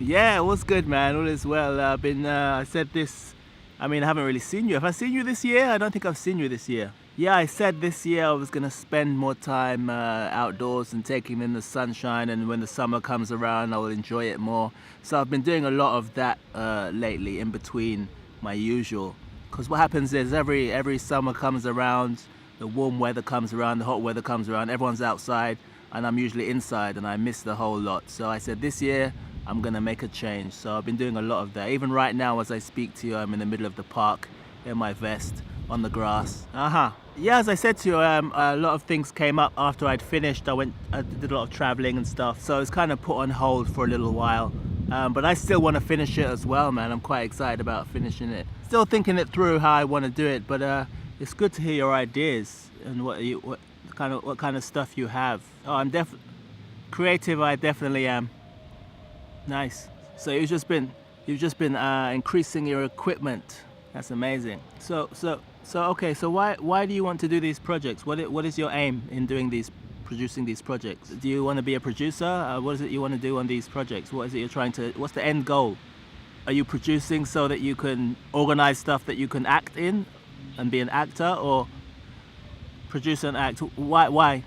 Yeah, it was good, man. All is well. I said this, I mean, I haven't really seen you. Have I seen you this year? I don't think I've seen you this year. Yeah, I said this year I was going to spend more time outdoors and taking in the sunshine, and when the summer comes around, I will enjoy it more. So I've been doing a lot of that lately in between my usual. Because what happens is every summer comes around, the warm weather comes around, the hot weather comes around, everyone's outside, and I'm usually inside, and I miss the whole lot. So I said this year I'm gonna make a change. So I've been doing a lot of that. Even right now, as I speak to you, I'm in the middle of the park in my vest on the grass. Yeah, as I said to you, a lot of things came up after I'd finished. I did a lot of traveling and stuff, so it's kind of put on hold for a little while. But I still want to finish it as well, man. I'm quite excited about finishing it. Still thinking it through how I want to do it, but it's good to hear your ideas and what kind of stuff you have. Oh, I'm creative. I definitely am. Nice. So you've just been increasing your equipment. That's amazing. So okay. So why do you want to do these projects? What is your aim in producing these projects? Do you want to be a producer? What is it you want to do on these projects? What is it you're trying to? What's the end goal? Are you producing so that you can organize stuff that you can act in, and be an actor, or produce and act? Why?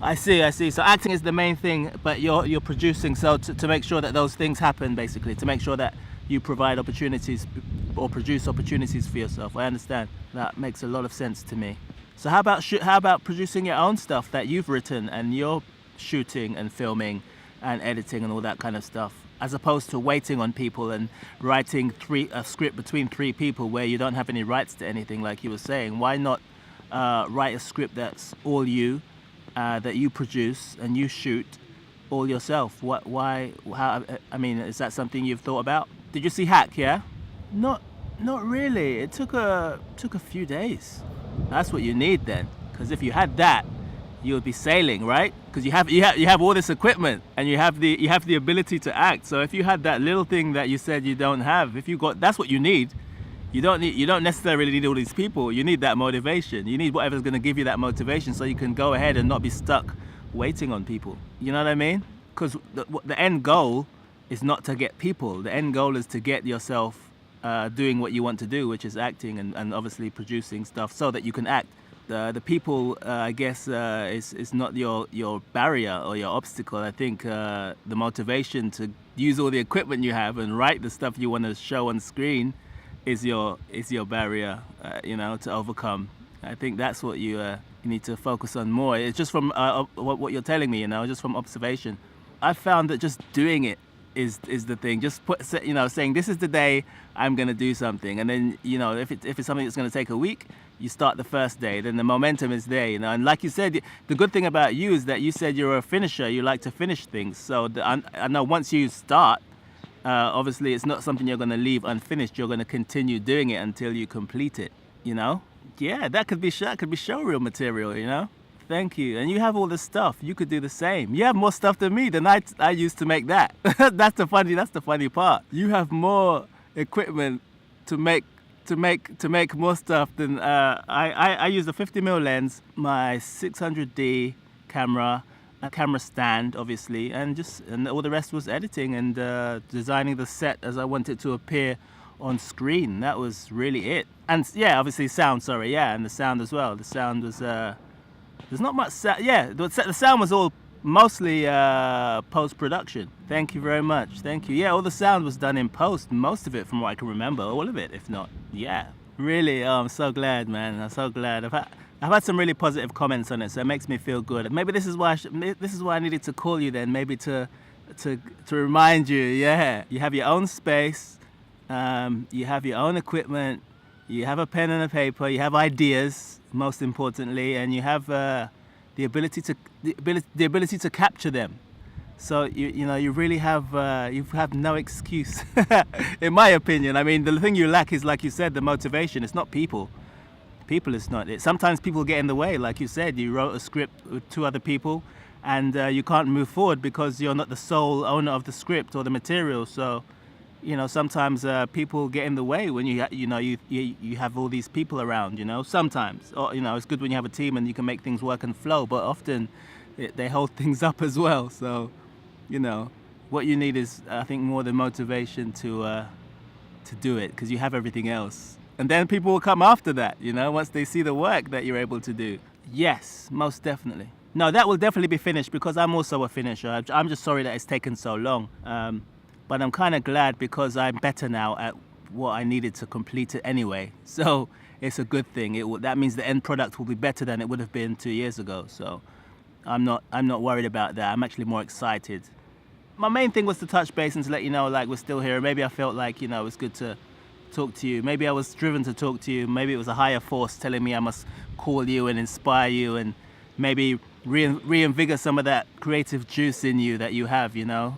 I see. So acting is the main thing, but you're producing so to make sure that those things happen, basically, to make sure that you provide opportunities or produce opportunities for yourself. I understand. That makes a lot of sense to me. So how about producing your own stuff that you've written and you're shooting and filming and editing and all that kind of stuff, as opposed to waiting on people and writing a script between three people where you don't have any rights to anything, like you were saying? Why not write a script that's all you, that you produce and you shoot all yourself? Why? How? I mean, is that something you've thought about? Did you see Hack? Yeah. Not really. It took a few days. That's what you need then, because if you had that, you would be sailing, right? Because you have all this equipment and you have the ability to act. So if you had that little thing that you said you don't have, that's what you need. You don't necessarily need all these people. You need that motivation. You need whatever's going to give you that motivation, so you can go ahead and not be stuck waiting on people. You know what I mean? Because the end goal is not to get people. The end goal is to get yourself doing what you want to do, which is acting and obviously producing stuff so that you can act. The people, I guess, is not your barrier or your obstacle. I think the motivation to use all the equipment you have and write the stuff you want to show on screen is your barrier, to overcome. I think that's what you need to focus on more. It's just from what you're telling me, just from observation. I found that just doing it is the thing. Just saying this is the day I'm gonna do something, and then if it's something that's gonna take a week, you start the first day. Then the momentum is there, and like you said, the good thing about you is that you said you're a finisher. You like to finish things. So I know once you start, obviously it's not something you're gonna leave unfinished. You're gonna continue doing it until you complete it. Yeah, that could be showreel material. Thank you. And you have all this stuff. You could do the same. You have more stuff than me than I used to make that. That's the funny part. You have more equipment to make more stuff than I use a 50mm lens, my 600D camera, a camera stand, obviously, and all the rest was editing and designing the set as I want it to appear on screen. That was really it. And yeah, obviously sound. Sorry, yeah, and the sound as well. The sound was. There's not much sound. Yeah, the sound was all mostly post-production. Thank you very much. Thank you. Yeah, all the sound was done in post. Most of it, from what I can remember. All of it, if not. Yeah. Really, I'm so glad, man. I'm so glad. I've had some really positive comments on it, so it makes me feel good. Maybe this is why I needed to call you then. Maybe to remind you. Yeah, you have your own space. You have your own equipment. You have a pen and a paper. You have ideas, most importantly, and you have the ability to capture them. So you really have no excuse, in my opinion. I mean, the thing you lack is, like you said, the motivation. It's not people. People is not it. Sometimes people get in the way, like you said. You wrote a script with two other people, and you can't move forward because you're not the sole owner of the script or the material. So. Sometimes people get in the way when you have all these people around. Sometimes, or it's good when you have a team and you can make things work and flow. But often, they hold things up as well. So, What you need is, I think, more the motivation to do it, because you have everything else. And then people will come after that, you know, once they see the work that you're able to do. Yes, most definitely. No, that will definitely be finished, because I'm also a finisher. I'm just sorry that it's taken so long. But I'm kind of glad, because I'm better now at what I needed to complete it anyway. So it's a good thing. That means the end product will be better than it would have been 2 years ago. So I'm not worried about that. I'm actually more excited. My main thing was to touch base and to let you know, like, we're still here. Maybe I felt like, you know, it was good to talk to you. Maybe I was driven to talk to you. Maybe it was a higher force telling me I must call you and inspire you, and maybe reinvigorate some of that creative juice in you that you have, you know.